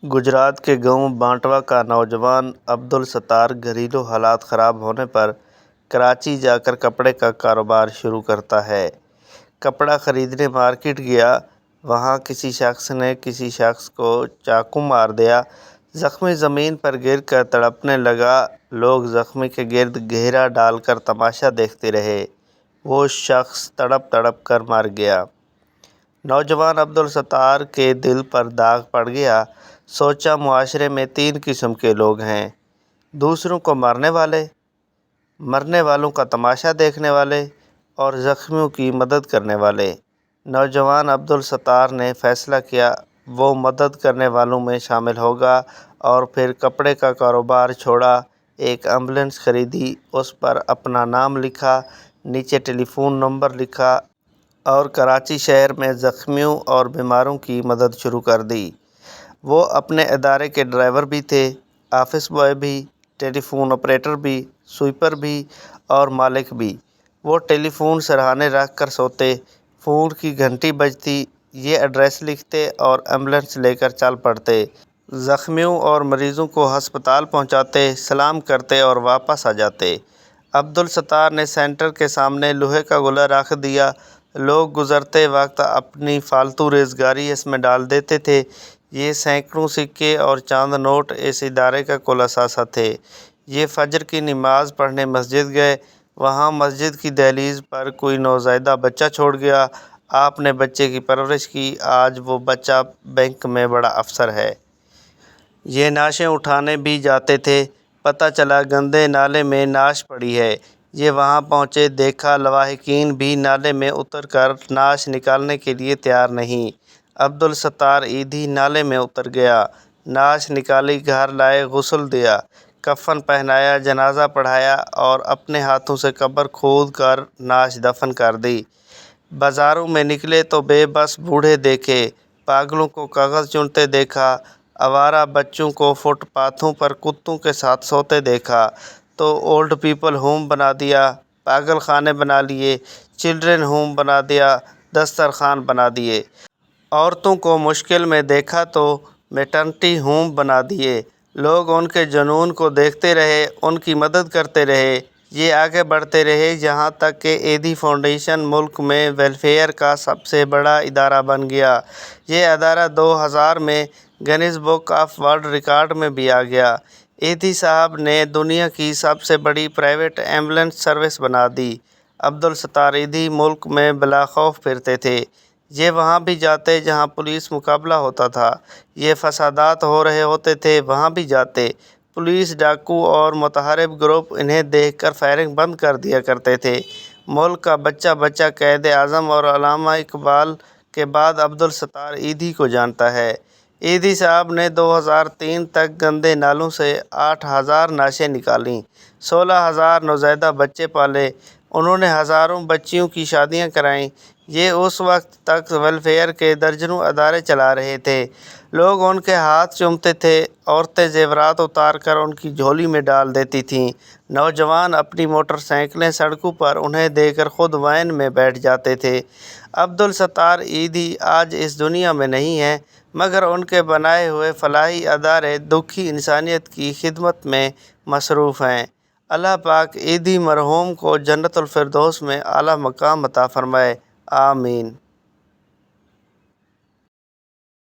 گجرات کے گاؤں بانٹوا کا نوجوان عبدالستار گھریلو حالات خراب ہونے پر کراچی جا کر کپڑے کا کاروبار شروع کرتا ہے۔ کپڑا خریدنے مارکیٹ گیا، وہاں کسی شخص نے کسی شخص کو چاقو مار دیا، زخمی زمین پر گر کر تڑپنے لگا۔ لوگ زخمی کے گرد گھیرا ڈال کر تماشا دیکھتے رہے، وہ شخص تڑپ تڑپ کر مر گیا۔ نوجوان عبدالستار کے دل پر داغ پڑ گیا، سوچا معاشرے میں تین قسم کے لوگ ہیں: دوسروں کو مارنے والے، مرنے والوں کا تماشا دیکھنے والے اور زخمیوں کی مدد کرنے والے۔ نوجوان عبدالستار نے فیصلہ کیا وہ مدد کرنے والوں میں شامل ہوگا اور پھر کپڑے کا کاروبار چھوڑا، ایک ایمبولینس خریدی، اس پر اپنا نام لکھا، نیچے ٹیلی فون نمبر لکھا اور کراچی شہر میں زخمیوں اور بیماروں کی مدد شروع کر دی۔ وہ اپنے ادارے کے ڈرائیور بھی تھے، آفس بوائے بھی، ٹیلی فون آپریٹر بھی، سویپر بھی اور مالک بھی۔ وہ ٹیلی فون سرہانے رکھ کر سوتے، فون کی گھنٹی بجتی، یہ ایڈریس لکھتے اور ایمبولینس لے کر چل پڑتے۔ زخمیوں اور مریضوں کو ہسپتال پہنچاتے، سلام کرتے اور واپس آ جاتے۔ عبدالستار نے سینٹر کے سامنے لوہے کا گلہ رکھ دیا، لوگ گزرتے وقت اپنی فالتو ریزگاری اس میں ڈال دیتے تھے۔ یہ سینکڑوں سکے اور چاند نوٹ اس ادارے کا کل اثاثہ تھے۔ یہ فجر کی نماز پڑھنے مسجد گئے، وہاں مسجد کی دہلیز پر کوئی نوزائیدہ بچہ چھوڑ گیا۔ آپ نے بچے کی پرورش کی، آج وہ بچہ بینک میں بڑا افسر ہے۔ یہ نعشیں اٹھانے بھی جاتے تھے، پتہ چلا گندے نالے میں نعش پڑی ہے۔ یہ وہاں پہنچے، دیکھا لواحقین بھی نالے میں اتر کر نعش نکالنے کے لیے تیار نہیں۔ عبدالستار ایدھی نالے میں اتر گیا، نعش نکالی، گھر لائے، غسل دیا، کفن پہنایا، جنازہ پڑھایا اور اپنے ہاتھوں سے قبر کھود کر نعش دفن کر دی۔ بازاروں میں نکلے تو بے بس بوڑھے دیکھے، پاگلوں کو کاغذ چنتے دیکھا، آوارہ بچوں کو فٹ پاتھوں پر کتوں کے ساتھ سوتے دیکھا، تو اولڈ پیپل ہوم بنا دیا، پاگل خانے بنا لیے، چلڈرن ہوم بنا دیا، دسترخوان بنا دیے۔ عورتوں کو مشکل میں دیکھا تو میٹرنٹی ہوم بنا دیے۔ لوگ ان کے جنون کو دیکھتے رہے، ان کی مدد کرتے رہے، یہ آگے بڑھتے رہے، یہاں تک کہ ایدھی فاؤنڈیشن ملک میں ویلفیئر کا سب سے بڑا ادارہ بن گیا۔ یہ ادارہ 2000 میں Guinness book of world record میں بھی آ گیا۔ ایدھی صاحب نے دنیا کی سب سے بڑی پرائیویٹ ایمبولینس سروس بنا دی۔ عبدالستار ایدھی ملک میں بلا خوف پھرتے تھے۔ یہ وہاں بھی جاتے جہاں پولیس مقابلہ ہوتا تھا، یہ فسادات ہو رہے ہوتے تھے، وہاں بھی جاتے۔ پولیس، ڈاکو اور متحارب گروپ انہیں دیکھ کر فائرنگ بند کر دیا کرتے تھے۔ ملک کا بچہ بچہ قائد اعظم اور علامہ اقبال کے بعد عبدالستار ایدھی کو جانتا ہے۔ ایدھی صاحب نے 2003 تک گندے نالوں سے 8000 نعشیں نکالیں، 16000 نوزائیدہ بچے پالے، انہوں نے ہزاروں بچیوں کی شادیاں کرائیں۔ یہ اس وقت تک ویلفیئر کے درجنوں ادارے چلا رہے تھے۔ لوگ ان کے ہاتھ چومتے تھے، عورتیں زیورات اتار کر ان کی جھولی میں ڈال دیتی تھیں، نوجوان اپنی موٹر سائیکلیں سڑکوں پر انہیں دے کر خود وین میں بیٹھ جاتے تھے۔ عبدالستار ایدھی آج اس دنیا میں نہیں ہیں، مگر ان کے بنائے ہوئے فلاحی ادارے دکھی انسانیت کی خدمت میں مصروف ہیں۔ اللہ پاک ایدھی مرحوم کو جنت الفردوس میں اعلیٰ مقام عطا فرمائے، آمین۔